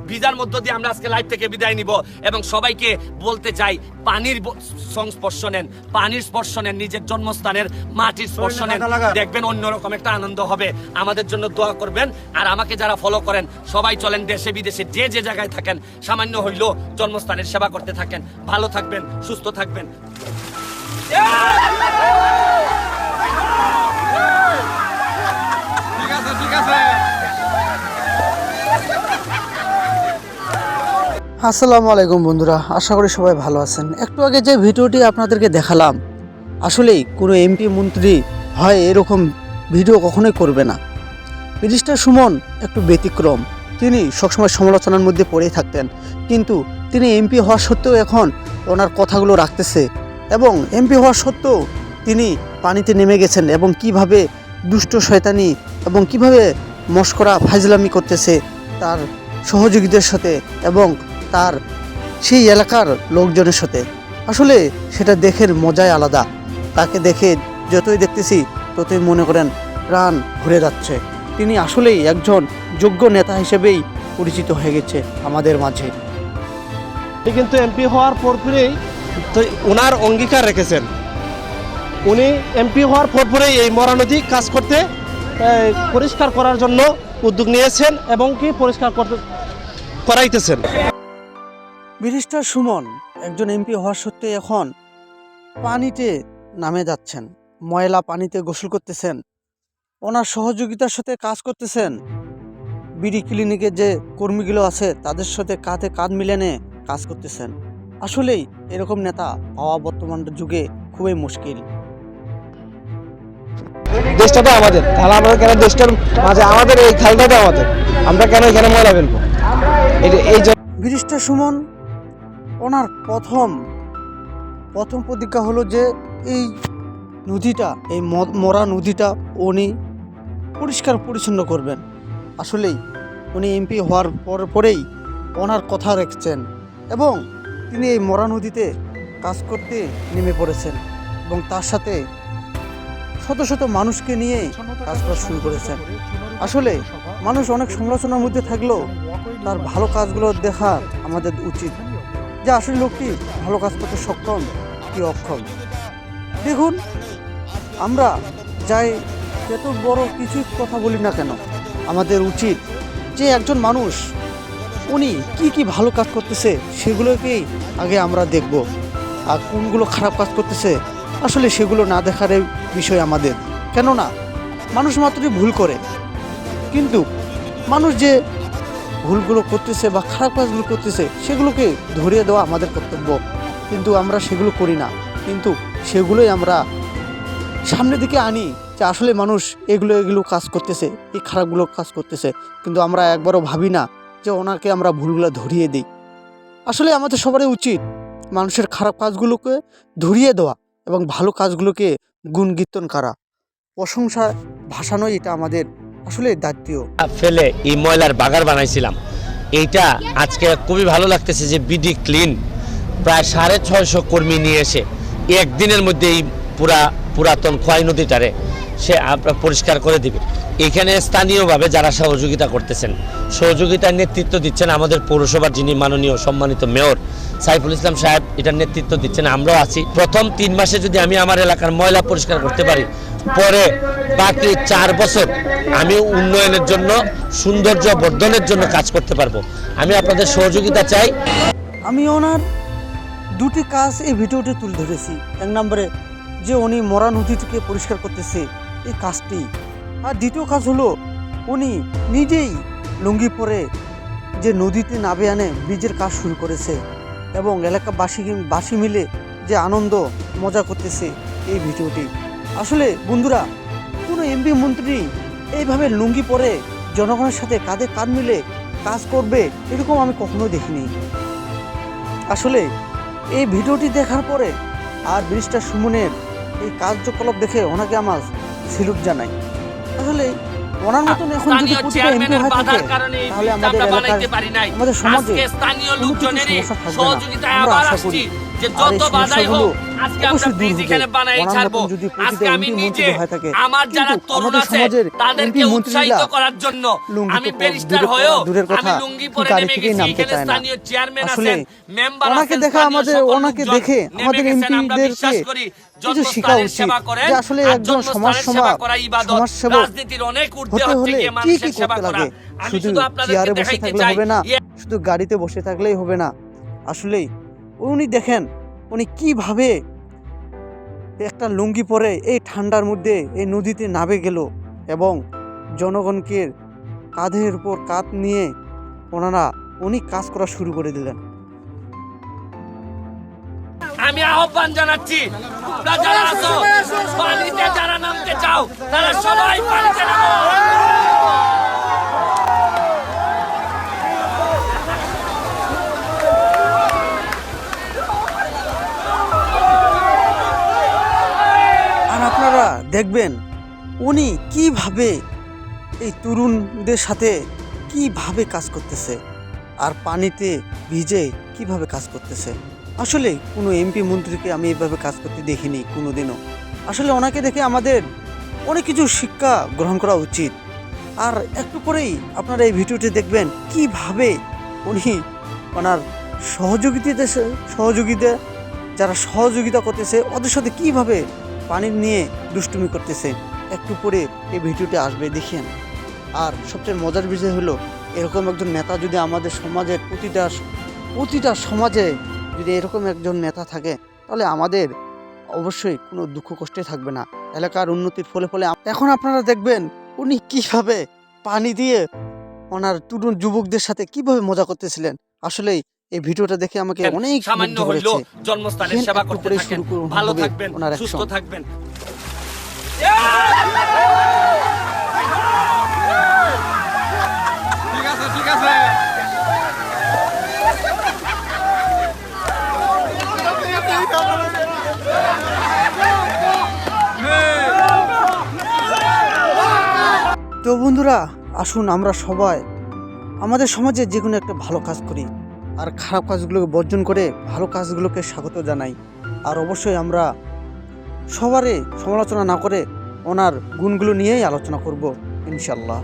ভিজার মধ্য দিয়ে আমরা আজকে লাইভ থেকে বিদায় নিব এবং সবাইকে বলতে চাই পানির সংস্পর্শ নেন, পানির স্পর্শ নেন, নিজের জন্মস্থানের মাটির স্পর্শ নেন, দেখবেন অন্যরকম একটা আনন্দ হবে। আমাদের জন্য দোয়া করবেন। আর আমাকে যারা ফলো করেন সবাই চলেন দেশে বিদেশে যে যে জায়গায় থাকেন সামান্য হইলেও জন্মস্থানের সেবা করতে থাকেন। ভালো থাকবেন, সুস্থ থাকবেন। ঠিক আছে। আসসালামু আলাইকুম বন্ধুরা, আশা করি সবাই ভালো আছেন। একটু আগে যে ভিডিওটি আপনাদেরকে দেখালাম, আসলেই কোনো এমপি মন্ত্রী হয় এরকম ভিডিও কখনোই করবে না। ব্যারিস্টার সুমন একটু ব্যতিক্রম, তিনি সবসময় সমালোচনার মধ্যে পড়েই থাকতেন, কিন্তু তিনি এমপি হওয়া সত্ত্বেও এখন ওনার কথাগুলো রাখতেছে এবং এমপি হওয়া সত্ত্বেও তিনি পানিতে নেমে গেছেন এবং কিভাবে দুষ্ট শয়তানি এবং কিভাবে মস্করা ফাজলামি করতেছে তার সহযোগীদের সাথে এবং তার সেই এলাকার লোকজনের সাথে। আসলে সেটা দেখে মজাই আলাদা। তাকে দেখে যতই দেখতেছি ততই মনে করেন প্রাণ ঘুরে যাচ্ছে। তিনি আসলেই একজন যোগ্য নেতা হিসেবেই পরিচিত হয়ে গেছে আমাদের মাঝে। কিন্তু এমপি হওয়ার পরপরেই ওনার অঙ্গীকার রেখেছেন, উনি এমপি হওয়ার পরপরেই এই মরা নদী কাজ করতে পরিষ্কার করার জন্য উদ্যোগ নিয়েছেন এবং কি পরিষ্কার করাইতেছেন। ব্যারিস্টার সুমন একজন এমপি হওয়ার সত্ত্বে এখন পানিতে নামে যাচ্ছেন, ময়লা পানিতে গোসল করতেছেন, ওনার সহযোগিতার সাথে কাজ করতেছেন। বিডি ক্লিনিকের যে কর্মীগুলো আছে তাদের সাথে কাঁধে কাঁধ মিলানে কাজ করতেছেন। আসলেই এরকম নেতা পাওয়া বর্তমান যুগে খুবই মুশকিল। দেশটা তো আমাদের, তাহলে আমরা কেন দেশটার মাঝে আমাদের এই খালটাটা আমাদের, আমরা কেন এখানে ময়লা ফেলবো? এই ব্যারিস্টার সুমন ওনার প্রথম প্রতিজ্ঞা হলো যে এই নদীটা, এই মরা নদীটা উনি পরিষ্কার পরিচ্ছন্ন করবেন। আসলেই উনি এমপি হওয়ার পরেই ওনার কথা রেখেছেন এবং তিনি এই মরা নদীতে কাজ করতে নেমে পড়েছেন এবং তার সাথে শত শত মানুষকে নিয়ে কাজ করা শুরু করেছেন। আসলে মানুষ অনেক সমালোচনার মধ্যে থাকলেও তার ভালো কাজগুলো দেখা আমাদের উচিত, যে আসলে লোকটি ভালো কাজ করতে সক্ষম কি অক্ষম। দেখুন, আমরা যাই যত বড় কিছু কথা বলি না কেন, আমাদের উচিত যে একজন মানুষ উনি কি ভালো কাজ করতেছে সেগুলোকেই আগে আমরা দেখব, আর কোনগুলো খারাপ কাজ করতেছে আসলে সেগুলো না দেখার বিষয় আমাদের। কেননা মানুষ মাত্রই ভুল করে, কিন্তু মানুষ যে ভুলগুলো করতেছে বা খারাপ কাজগুলো করতেছে সেগুলোকে ধরিয়ে দেওয়া আমাদের কর্তব্য, কিন্তু আমরা সেগুলো করি না। কিন্তু সেগুলোই আমরা সামনের দিকে আনি যে আসলে মানুষ এগুলো কাজ করতেছে, এই খারাপগুলো কাজ করতেছে, কিন্তু আমরা একবারও ভাবি না যে ওনাকে আমরা ভুলগুলো ধরিয়ে দিই। আসলে আমাদের সবারই উচিত মানুষের খারাপ কাজগুলোকে ধরিয়ে দেওয়া এবং ভালো কাজগুলোকে গুণকীর্তন করা, প্রশংসা ভাসানোই এটা আমাদের আসলে দায়িত্ব। ফেলে এই ময়লার বাগার বানাইছিলাম, এইটা আজকে খুবই ভালো লাগতেছে যে বিডি ক্লিন প্রায় 650 কর্মী নিয়ে এসে একদিনের মধ্যে এই পুরাতন খোয়াই নদীটারে সে পরিষ্কার করে দিবে। এখানে স্থানীয়ভাবে যারা সহযোগিতা করতেছেন, সহযোগিতার নেতৃত্ব দিচ্ছেন আমাদের পৌরসভার যিনি মাননীয় সম্মানিত মেয়র সাইফুল ইসলাম সাহেব, এটার নেতৃত্ব দিচ্ছেন, আমরাও আছি। প্রথম 3 মাসে যদি আমি আমার এলাকার ময়লা পরিষ্কার করতে পারি, পরে বাকি 4 বছর আমি উন্নয়নের জন্য, সৌন্দর্য বর্ধনের জন্য কাজ করতে পারবো। আমি আপনাদের সহযোগিতা চাই। আমি ওনার দুটি কাজ এই ভিডিওতে তুলে ধরেছি। এক নম্বরে যে উনি মরা নদীটিকে পরিষ্কার করতেছে এই কাজটি, আর দ্বিতীয় কাজ হলো উনি নিজেই লুঙ্গি পরে যে নদীতে নাবে আনে ব্রিজের কাজ শুরু করেছে এবং এলাকাবাসী মিলে যে আনন্দ মজা করতেছে এই ভিডিওটি। আসলে বন্ধুরা, কোনো এমপি মন্ত্রী এইভাবে লুঙ্গি পরে জনগণের সাথে কাঁধে কাঁধ মিলে কাজ করবে এরকম আমি কখনো দেখিনি। আসলে এই ভিডিওটি দেখার পরে আর ব্যারিস্টার সুমনের এই কার্যকলাপ দেখে ওনাকে আমার স্যালুট জানাই। আসলে ওনার মতন এখন যদি প্রতিটা এমপি হয়ে থাকে তাহলে আমাদের এলাকায়, আমাদের সমাজে স্থানীয় লোকজনের সমস্যা থাকবে না আমরা আশা করি। যে আর এই যত বাধাই সমস্যাগুলো হোক আজকে আমরা অবশ্যই দূর ব্রিজ হবে। এখানে বানাই ওনার ছাড়বো। মতন যদি আজকে প্রতিটা আমি এমপি নিজে মন্ত্রী হয়ে থাকে, আমার যারা কিন্তু তরুণ আমাদের আছে সমাজের তাদেরকে এমপি উৎসাহিত মন্ত্রীরা করার জন্য লুঙ্গি আমি তো ব্যারিস্টার দূরের হয়েও দূরের কথা, আমি লুঙ্গি পরে গাড়ি নেমে থেকেই গেছি। নামতে এখানে চায় না। স্থানীয় চেয়ারম্যান আসলে আছেন, মেম্বার ওনাকে আছেন, দেখে স্থানীয় সকল ওনাকে লোকজন দেখে নেমে আমাদের গেছেন। আমরা এমপিদেরকে বিশ্বাস করি কিছু শেখা জন্মস্থানের উচিত সেবা করেন, যে আসলে আর একজন জন্মস্থানের সেবা করা ইবাদত। সমাজসেবক রাজনীতির অনেক ঊর্ধ্বে হতে হচ্ছে হলে গিয়ে কি মানুষের কি সেবা করতে করা। লাগে? আমি শুধু শুধু আপনাদেরকে চেয়ারে বসে দেখাইতে থাকলে চাই হবে না, শুধু গাড়িতে বসে থাকলেই হবে না। আসলেই উনি দেখেন উনি কিভাবে একটা লুঙ্গি পরে এই ঠান্ডার মধ্যে এই নদীতে নামে গেল এবং জনগণকে কাঁধের উপর কাঁধ নিয়ে উনি কাজ করা শুরু করে দিলেন। আমি আহ্বান জানাচ্ছি, তোমরা যারা আছো পানিতে যারা নামতে চাও তারা সবাই পানিতে নামো। আর আপনারা দেখবেন উনি কিভাবে এই তরুণদের সাথে কিভাবে কাজ করতেছে আর পানিতে ভিজে কিভাবে কাজ করতেছে। আসলে কোনো এমপি মন্ত্রীকে আমি এইভাবে কাজ করতে দেখিনি কোনোদিনও। আসলে ওনাকে দেখে আমাদের অনেক কিছু শিক্ষা গ্রহণ করা উচিত। আর একটু পরেই আপনারা এই ভিডিওটি দেখবেন কিভাবে উনি ওনার সহযোগিতা যারা সহযোগিতা করতেছে ওদের সাথে কিভাবে পানি নিয়ে দুষ্টুমি করতেছে। একটু পরে এই ভিডিওটি আসবে, দেখেন। আর সবচেয়ে মজার বিষয় হলো এরকম একজন নেতা যদি আমাদের সমাজের প্রতিটা সমাজে যদি এরকম একজন নেতা থাকে তাহলে আমাদের অবশ্যই কোনো দুঃখ কষ্টে থাকবে না, এলাকার উন্নতির ফলে এখন আপনারা দেখবেন উনি কিভাবে পানি দিয়ে ওনার তরুণ যুবকদের সাথে কিভাবে মজা করতেছিলেন। আসলেই এই ভিডিওটা দেখে আমাকে অনেক সামান্য মুগ্ধ হইলো করেছে। জন্মস্থানের দেখেন, সেবা একটু করতে পরেই থাকেন, শুরু করুন ভালো হবে থাকবেন, ওনার সুস্থ অ্যাকশন। থাকবেন। তো বন্ধুরা, আসুন আমরা সবাই আমাদের সমাজে যে কোনো একটা ভালো কাজ করি আর খারাপ কাজগুলোকে বর্জন করে ভালো কাজগুলোকে স্বাগত জানাই। আর অবশ্যই আমরা সবারই সমালোচনা না করে ওনার গুণগুলো নিয়েই আলোচনা করব ইনশাল্লাহ।